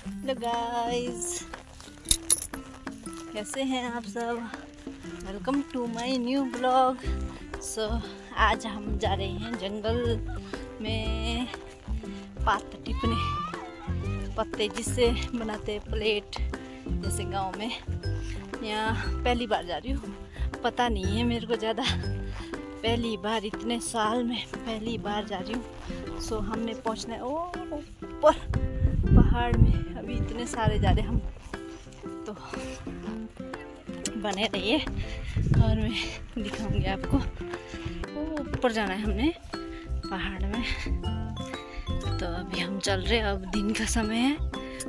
Hello guys, कैसे हैं आप सब। Welcome to my new blog. आज हम जा रहे हैं जंगल में पात टिपने, पत्ते जिससे बनाते हैं प्लेट, जैसे गांव में। यहाँ पहली बार जा रही हूँ, पता नहीं है मेरे को ज़्यादा, पहली बार इतने साल में पहली बार जा रही हूँ। हमने पहुँचना है ओ ऊपर पहाड़ में। अभी इतने सारे जा रहे हम, तो बने रहिए और मैं दिखाऊंगी आपको। ऊपर जाना है हमने पहाड़ में, तो अभी हम चल रहे हैं। अब दिन का समय है,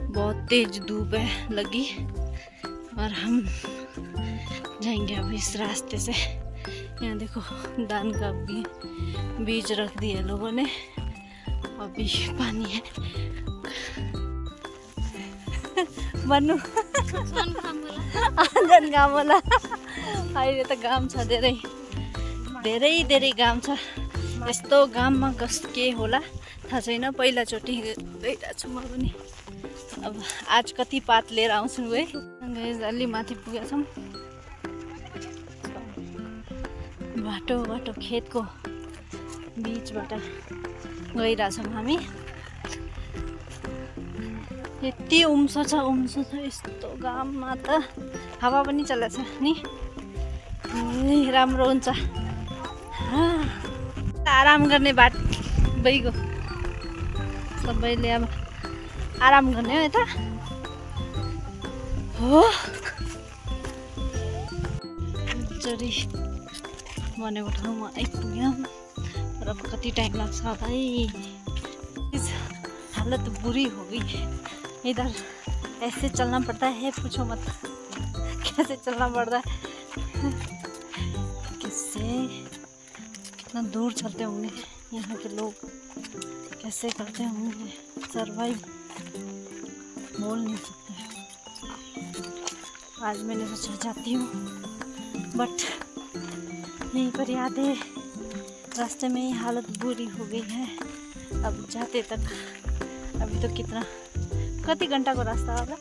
बहुत तेज धूप है लगी, और हम जाएंगे अब इस रास्ते से। यहाँ देखो धान का बीज रख दिए लोगों ने, अभी पानी है। मनु आँगन गाम होला, अहिले त घाम छ, धेरै घाम छ। यस्तो घाममा के होला थाहा छैन, पहिलाचोटि गइरहेको छु म पनि। अब आज कति पात लिएर आउँछु है। अलि माथि पुगेका छौँ, बाटो खेतको बिचबाट गइरहेछौँ हामी। यति उम्सो छ यस्तो घाममा त। हावा पनि चलेछ नि, राम्रो हुन्छ। आराम गर्ने बाट भइगयो, सबैले अब आराम गर्ने हो यता हो। जरी भनेको ठाउँमा आइपुग्यौँ, र कति टाइम लाग्छ भाइ। हालत बुरी हो गई इधर, ऐसे चलना पड़ता है, पूछो मत कैसे चलना पड़ता है। कितना दूर चलते होंगे यहाँ के लोग, कैसे करते होंगे सरवाइव, बोल नहीं सकते। आज मैंने सोचा जाती हूँ, बट यहीं पर याद है रास्ते में ही हालत बुरी हो गई है। अब जाते तक अभी तो कति घंटा को रास्ता होगा,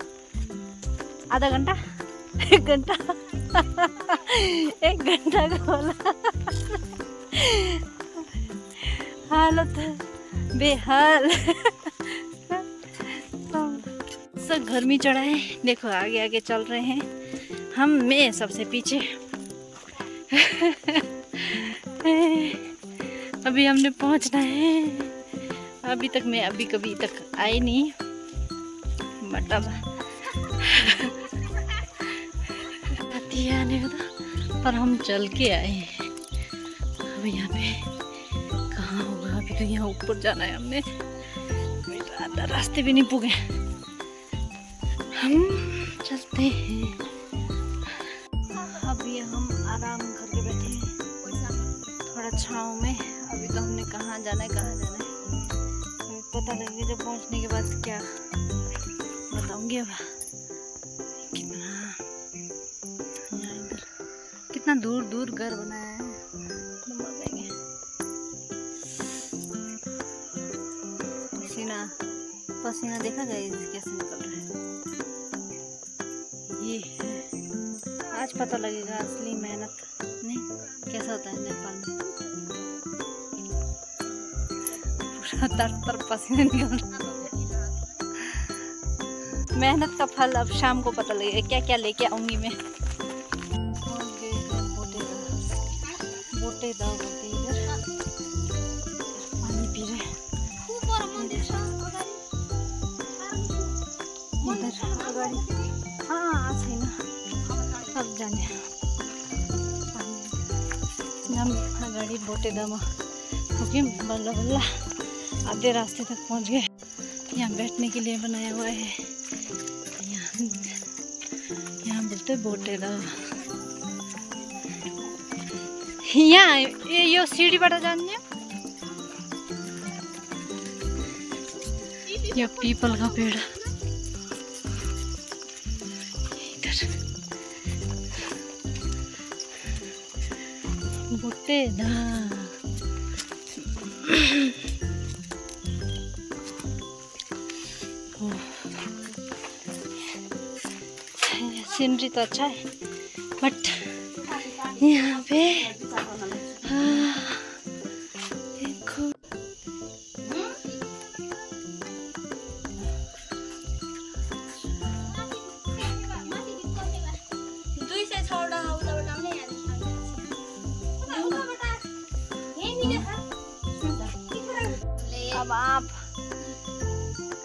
आधा घंटा, 1 घंटा 1 घंटा का होला। हालत बेहाल। सब गर्मी चढ़ा है, देखो आगे आगे चल रहे हैं हम, मैं सबसे पीछे। अभी हमने पहुंचना है। अभी तक मैं कभी तक आई नहीं, बट अब आने का था, पर हम चल के आए हैं। अब यहाँ पे कहाँ होगा, अभी तो यहाँ ऊपर जाना है हमने, आधा रास्ते भी नहीं पुगे। हम चलते हैं। अभी हम आराम करके बैठे हैं थोड़ा छाँव में। अभी तो हमने कहाँ जाना है अभी पता लगेगा जब पहुँचने के बाद, क्या बताऊंगी। अब कितना दूर घर बनाया है, मर जाएंगे। पसीना देखा गया कैसे निकल रहा है। ये है, आज पता लगेगा असली मेहनत नहीं कैसा होता है नेपाल में। पूरा तर पसीना निकल रहा। मेहनत का फल अब शाम को पता लगेगा, क्या क्या लेके आऊंगी मैं। बोटे दाव बोलते इधर, पानी पी रहे। इधर अगाडि छैन, सब जाने हम अगाडि बोटे दावमा पुग्यौँ। बल्ल बल्ल आधे रास्ते तक पहुँच गए। यहाँ बैठने के लिए बनाया हुआ है, यहाँ बोलते बोटे दाव। यहाँ यो सिडीबाट जाने, यो पीपल का पेड़ इधर। बोटे दाव सीनरी तो अच्छा है बट यहाँ पे देखो अब आप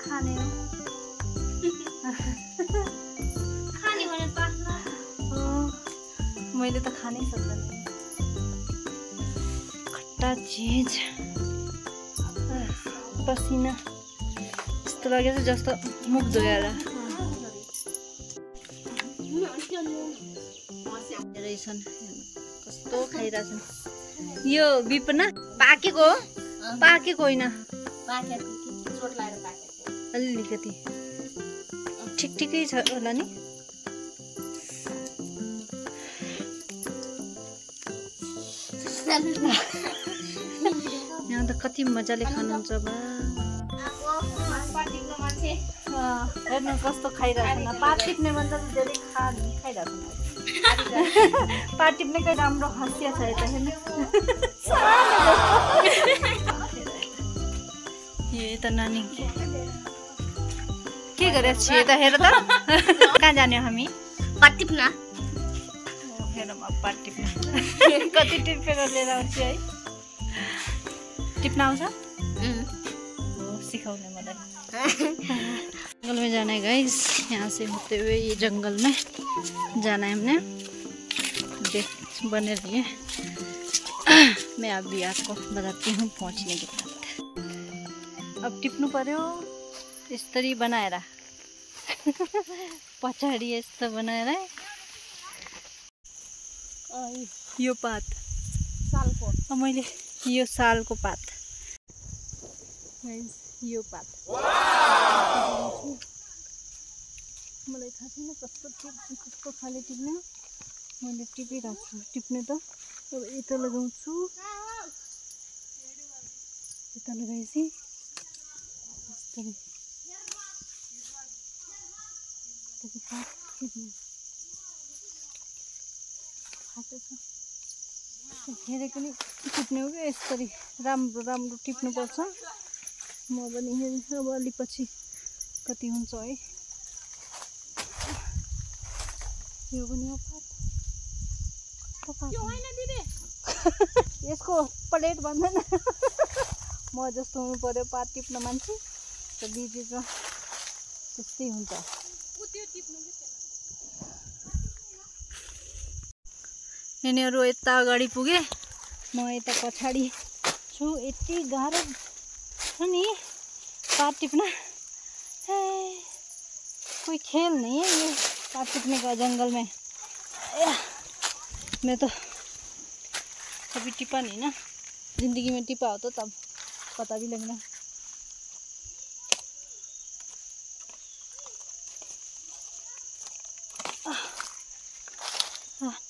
खाने हो खाने भने पास्न मैले त खानै सक्दैन खट्टा चिज पसिना यस्तो लागेको छ जस्तो मुख धोएर रहेछन् कस्तो खाइरहेछन् यो बिपना पाकेको होइन चोट लाएर पाकेको अलिकति ठिकै छ होला नि यहाँ त कति मजाले खानुहुन्छ बा हेर्नु कस्तो खाइरहेको छ पात टिप्ने भन्दा धेरै खाइरहेको छ पात टिप्ने कहीँ राम्रो हँसिया छ यता हेर्नु यता नानी के गरेको छु यता हेर त कहाँ जाने हामी पात टिप्न हेर म पात टिप्न कति टिपेर लिएर आउँछु है टिप्न आउँछ सिखाउने मलाई जंगल में जाना है गाइस यहाँ से होते हुए ये जंगल में जाना है हमने देख बने रहिए मैं अभी आपको बताती हूँ पहुँचने के बाद अब टिप्नु पर्यो यसरी बनाएर पछाडि यस्तो बनाएर यो पात सालको मैले यो सालको पात यो पात मलाई थाहा छैन कस्तो खाले टिप्ने मैले टिपिरहेको छु टिप्ने त अब यता लगाउँछु यता लगाएपछि हेरेको नि टिप्ने हो कि यसरी राम्रो टिप्नुपर्छ म पनि हेर्छु अब अलि पछि कति हुन्छ है यो पनि हो यसको प्लेट भन्दैन म जस्तो हुनु पर्यो पात टिप्न मान्छे त बिचमा त्यस्तै हुन्छ यिनीहरू यता अगाडि पुगे म यता पछाडि छु यति गाह्रो छ नि पात टिप्न कोई खेल नहीं है ये पात टिपने का जंगल में मैं तो कभी टिपा नहीं ना जिंदगी में टिपा हो तो तब पता भी लगना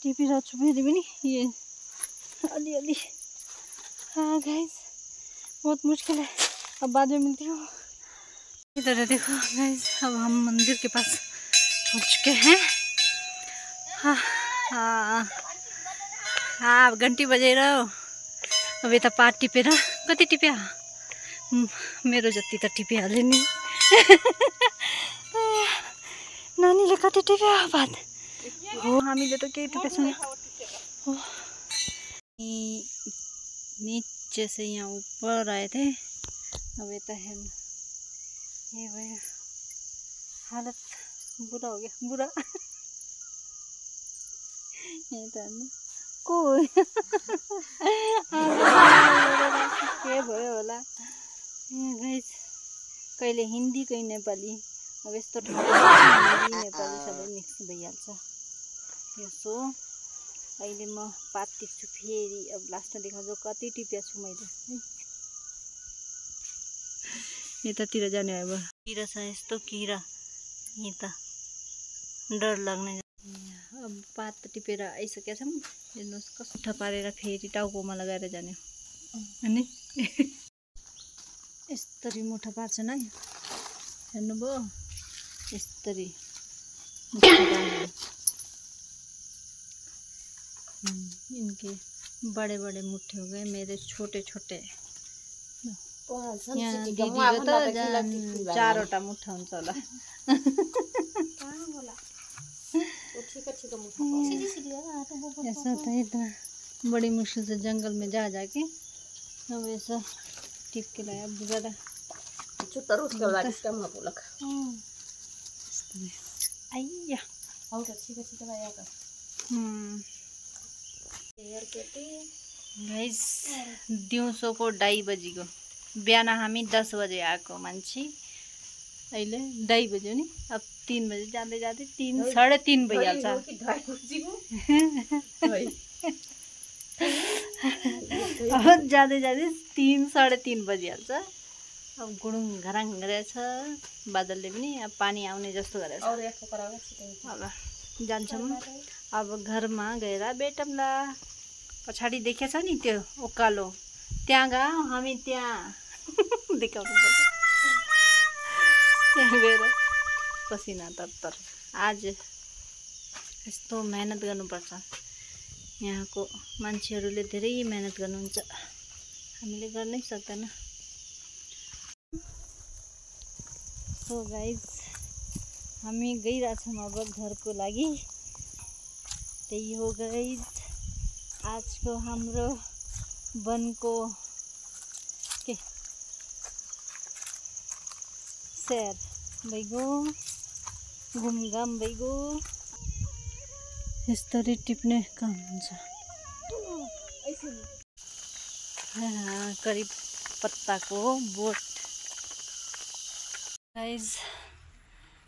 टिपी रहा छु फेरि पनि ये अलि हाँ गाइस बहुत मुश्किल है अब बाद में मिलती हूँ इधर देखो गाइस अब हम मंदिर के पास पहुँच चुके हैं हाँ घंटी बजेर अब यता पात टिपेर कति टिप्या मेरो जति त टिपिहाल्यो नि नानीले कति टिप्या पात हो हामीले त केही टिपेको छैन नीचे से यहाँ ऊपर आए थे अब यता हेर्नु ये भयो हालत बुरा हो गया बुरा यता हेर्नु को के भयो होला गाइस कहिले हिन्दी कहिले नेपाली अब यस्तो हिन्दी नेपाली सबै मिक्स भइहाल्छ यसो अहिले म पात टिप्छु फेरि अब लास्टमा देखाउँछु कति टिपेको छु मैले यतातिर जाने अब किरा छ यस्तो किरा यही त डर लाग्ने अब पात टिपेर आइसकेका छौँ हेर्नुहोस् कस्तो पारेर फेरि टाउकोमा लगाएर जाने अनि यस्तरी मुठा पार्छन् है हेर्नुभयो यस्तरी इनके बड़े बड़े मुट्ठे हो गए, मेरे छोटे छोटे। यहाँ दिदीको त चारवटा मुठा हुन्छ होला। ऐसा था इतना बड़ी मुश्किल से जंगल में जा जाके अब ऐसा टिप के लाया बुझारा आइया गाइस दिउँसोको 2:30 बजीको बिहान हामी 10 बजे आएको मान्छे अहिले 2:30 बज्यो नि। अब 3 बजे जाँदै जाँदै 3 साढे 3 भइहाल्छ। अब जाँदै जाँदै 3 साढे 3 बजिहाल्छ। अब गुडुङ घराङ गरेछ बादलले पनि, अब पानी आउने जस्तो गरेछ। अब जान्छौँ अब घरमा गएर बेटमला। पछाडि देखेछ नि त्यो उकालो, त्यहाँ गयो हामी, त्यहाँ देखाउनु पर्छ। त्यहाँ गएर पसिना तरतर। आज यस्तो मेहनत गर्नुपर्छ, यहाँको मान्छेहरूले धेरै मेहनत गर्नुहुन्छ, हामीले गर्नै सक्दैन। सो गाइज हामी गइरहेछौँ अब घरको लागि। त्यही हो गाइज आजको हाम्रो वनको के सैर भइगयो, घुमघाम भइगयो। यसरी टिप्ने काम हुन्छ। करीब पत्ता को बोट। गाइज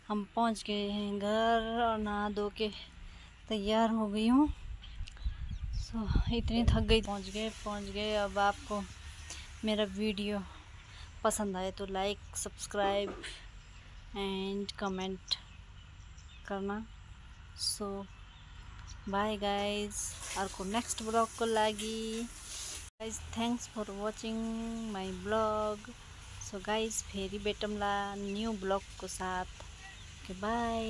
हम पहुंच गए हैं घर और नहा धो के तैयार हो गई हूँ। सो इतनी थक गई। पहुंच गए। अब आपको मेरा वीडियो पसंद आए तो लाइक, सब्सक्राइब एंड कमेंट करना। सो बाय गाइज, अर्को नेक्स्ट ब्लॉग को लागि। Guys thanks for watching my blog. So guys फेरि भेटौँला न्यू ब्लॉग को साथ। Okay bye.